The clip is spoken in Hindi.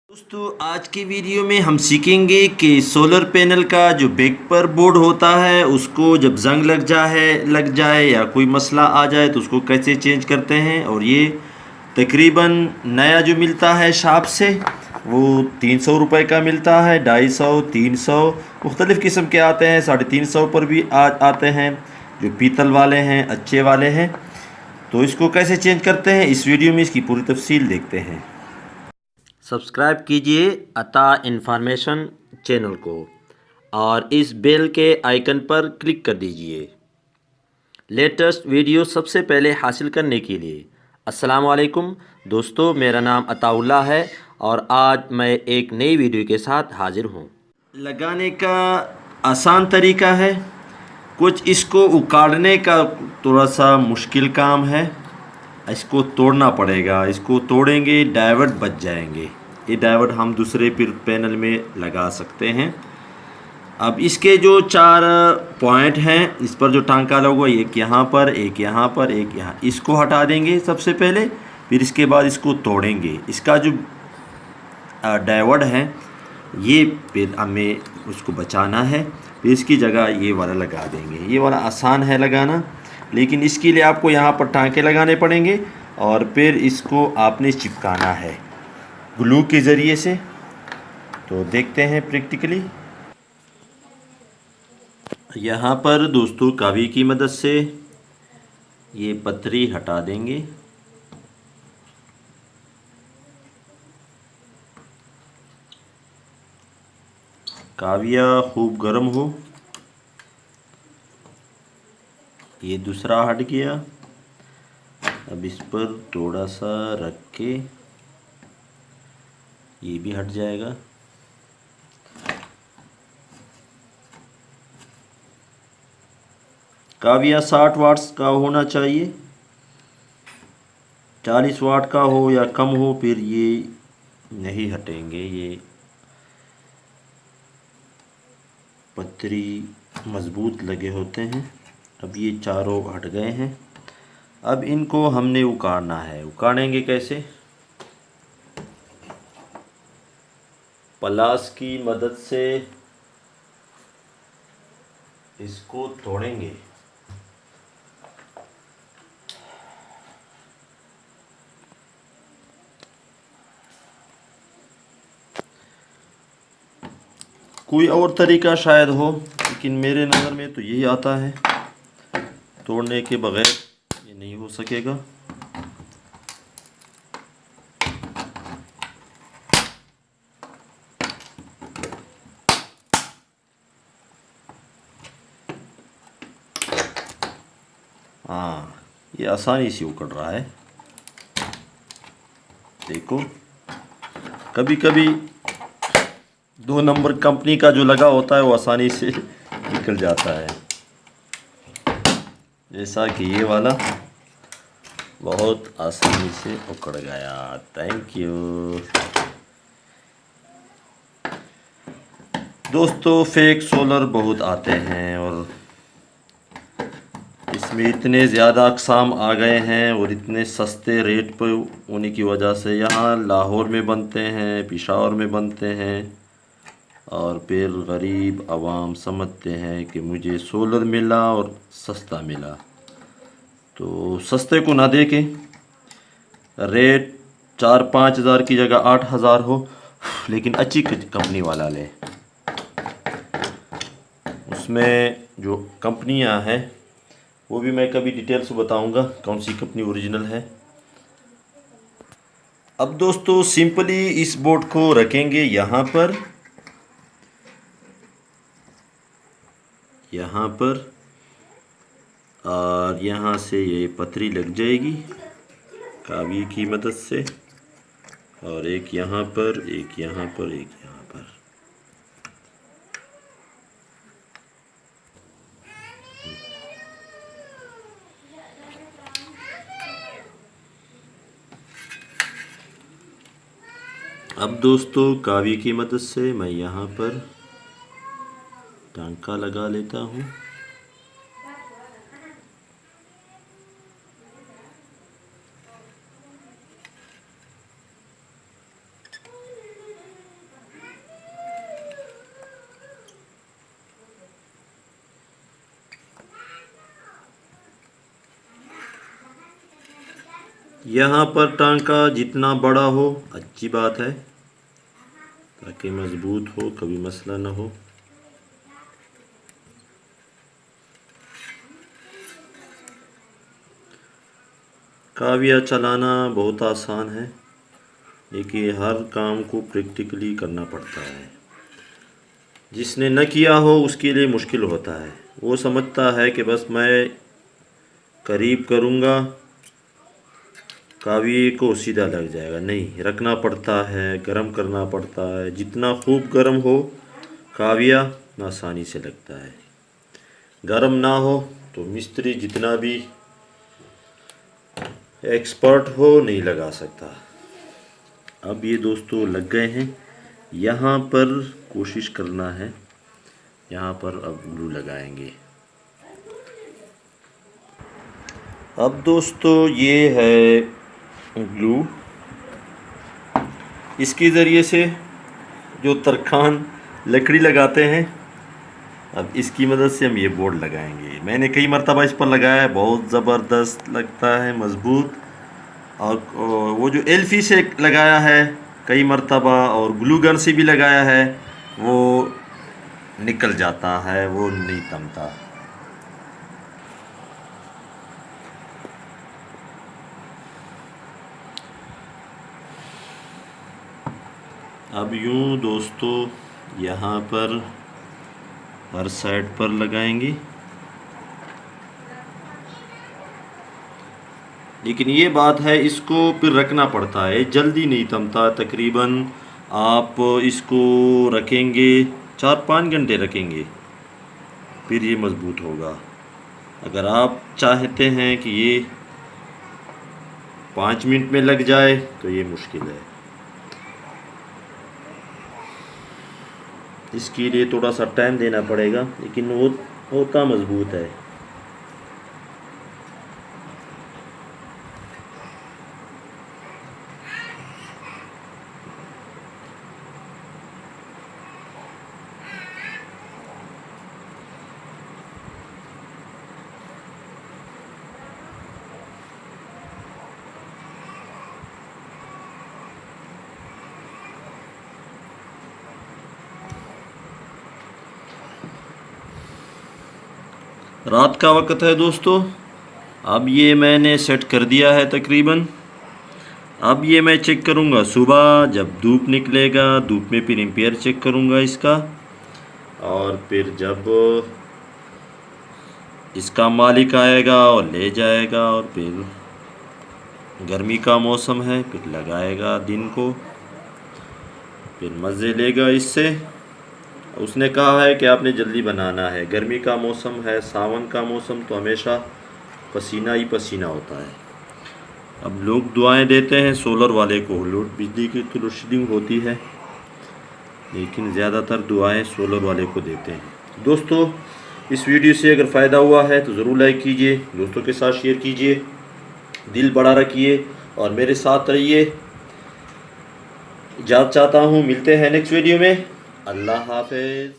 दोस्तों आज की वीडियो में हम सीखेंगे कि सोलर पैनल का जो बैक पर बोर्ड होता है उसको जब जंग लग जाए या कोई मसला आ जाए तो उसको कैसे चेंज करते हैं। और ये तकरीबन नया जो मिलता है शॉप से वो 300 रुपये का मिलता है, 250, 300 मुख्तलिफ़ किस्म के आते हैं, 350 पर भी आते हैं जो पीतल वाले हैं, अच्छे वाले हैं। तो इसको कैसे चेंज करते हैं इस वीडियो में इसकी पूरी तफसील देखते हैं। सब्सक्राइब कीजिए अता इन्फॉर्मेशन चैनल को और इस बेल के आइकन पर क्लिक कर दीजिए लेटेस्ट वीडियो सबसे पहले हासिल करने के लिए। अस्सलाम वालेकुम दोस्तों, मेरा नाम अताउल्लाह है और आज मैं एक नई वीडियो के साथ हाजिर हूँ। लगाने का आसान तरीका है, कुछ इसको उखाड़ने का थोड़ा सा मुश्किल काम है। इसको तोड़ना पड़ेगा, इसको तोड़ेंगे डाइवर्ट बच जाएंगे। ये डाइवर्ट हम दूसरे पैनल में लगा सकते हैं। अब इसके जो 4 पॉइंट हैं, इस पर जो टांका लगा हुआ, एक यहाँ पर, एक यहाँ पर, एक यहाँ, इसको हटा देंगे सबसे पहले। फिर इसके बाद इसको तोड़ेंगे। इसका जो डाइवर्ट है ये फिर हमें उसको बचाना है। फिर इसकी जगह ये वाला लगा देंगे। ये वाला आसान है लगाना, लेकिन इसके लिए आपको यहाँ पर टांके लगाने पड़ेंगे और फिर इसको आपने चिपकाना है ग्लू के ज़रिए से। तो देखते हैं प्रैक्टिकली। यहाँ पर दोस्तों कावी की मदद से ये पतरी हटा देंगे। काविया खूब गर्म हो। ये दूसरा हट गया। अब इस पर थोड़ा सा रख के ये भी हट जाएगा। काविया 60 वाट्स का होना चाहिए, 40 वाट का हो या कम हो फिर ये नहीं हटेंगे। ये पतरी मज़बूत लगे होते हैं। अब ये चारों हट गए हैं। अब इनको हमने उखाड़ना है। उखाड़ेंगे कैसे? पलास की मदद से इसको तोड़ेंगे। कोई और तरीका शायद हो, लेकिन मेरे नज़र में तो यही आता है। तोड़ने के बगैर ये नहीं हो सकेगा। हाँ, ये आसानी से उखड़ रहा है। देखो, कभी कभी 2 नंबर कंपनी का जो लगा होता है वो आसानी से निकल जाता है, जैसा कि ये वाला बहुत आसानी से उखड़ गया। थैंक यू दोस्तों। फेक सोलर बहुत आते हैं और इसमें इतने ज़्यादा अक़साम आ गए हैं और इतने सस्ते रेट पर होने की वजह से यहाँ लाहौर में बनते हैं, पेशावर में बनते हैं और फिर गरीब आवाम समझते हैं कि मुझे सोलर मिला और सस्ता मिला। तो सस्ते को ना देखें, रेट 4-5 हज़ार की जगह 8 हज़ार हो, लेकिन अच्छी कंपनी वाला लें। उसमें जो कंपनियां हैं वो भी मैं कभी डिटेल से बताऊंगा कौन सी कंपनी ओरिजिनल है। अब दोस्तों सिंपली इस बोर्ड को रखेंगे यहाँ पर, और यहाँ से ये पतरी लग जाएगी कावी की मदद से, और एक यहाँ पर, एक यहाँ पर, एक यहाँ पर। अब दोस्तों कावी की मदद से मैं यहाँ पर टांका लगा लेता हूँ। यहाँ पर टांका जितना बड़ा हो अच्छी बात है, ताकि मज़बूत हो, कभी मसला ना हो। काविया चलाना बहुत आसान है, लेकिन हर काम को प्रैक्टिकली करना पड़ता है। जिसने न किया हो उसके लिए मुश्किल होता है। वो समझता है कि बस मैं करीब करूँगा, काविये को सीधा लग जाएगा। नहीं, रखना पड़ता है, गरम करना पड़ता है। जितना खूब गरम हो काविया आसानी से लगता है। गरम ना हो तो मिस्त्री जितना भी एक्सपर्ट हो नहीं लगा सकता। अब ये दोस्तों लग गए हैं। यहाँ पर कोशिश करना है, यहाँ पर अब ग्लू लगाएंगे। अब दोस्तों ये है ग्लू, इसके ज़रिए से जो तरखान लकड़ी लगाते हैं, अब इसकी मदद से हम ये बोर्ड लगाएंगे। मैंने कई मरतबा इस पर लगाया है, बहुत ज़बरदस्त लगता है, मज़बूत। और वो जो एल्फी से लगाया है कई मरतबा, और ग्लू गन से भी लगाया है, वो निकल जाता है, वो नहीं तमता। अब यूँ दोस्तों यहाँ पर हर साइड पर लगाएंगे, लेकिन ये बात है इसको फिर रखना पड़ता है, जल्दी नहीं तमता। तकरीबन आप इसको रखेंगे 4-5 घंटे रखेंगे, फिर ये मज़बूत होगा। अगर आप चाहते हैं कि ये 5 मिनट में लग जाए तो ये मुश्किल है। इसके लिए थोड़ा सा टाइम देना पड़ेगा, लेकिन वो होता मज़बूत है। रात का वक्त है दोस्तों। अब ये मैंने सेट कर दिया है तकरीबन। अब ये मैं चेक करूँगा सुबह जब धूप निकलेगा, धूप में फिर एम्पियर चेक करूँगा इसका। और फिर जब इसका मालिक आएगा और ले जाएगा, और फिर गर्मी का मौसम है, फिर लगाएगा दिन को, फिर मज़े लेगा इससे। उसने कहा है कि आपने जल्दी बनाना है, गर्मी का मौसम है, सावन का मौसम, तो हमेशा पसीना ही पसीना होता है। अब लोग दुआएं देते हैं सोलर वाले को, लोड बिजली की तो लोड शेडिंग होती है, लेकिन ज़्यादातर दुआएं सोलर वाले को देते हैं। दोस्तों इस वीडियो से अगर फ़ायदा हुआ है तो ज़रूर लाइक कीजिए, दोस्तों के साथ शेयर कीजिए, दिल बड़ा रखिए और मेरे साथ रहिए। इजाज़त चाहता हूँ, मिलते हैं नेक्स्ट वीडियो में। अल्लाह हाफ़िज़।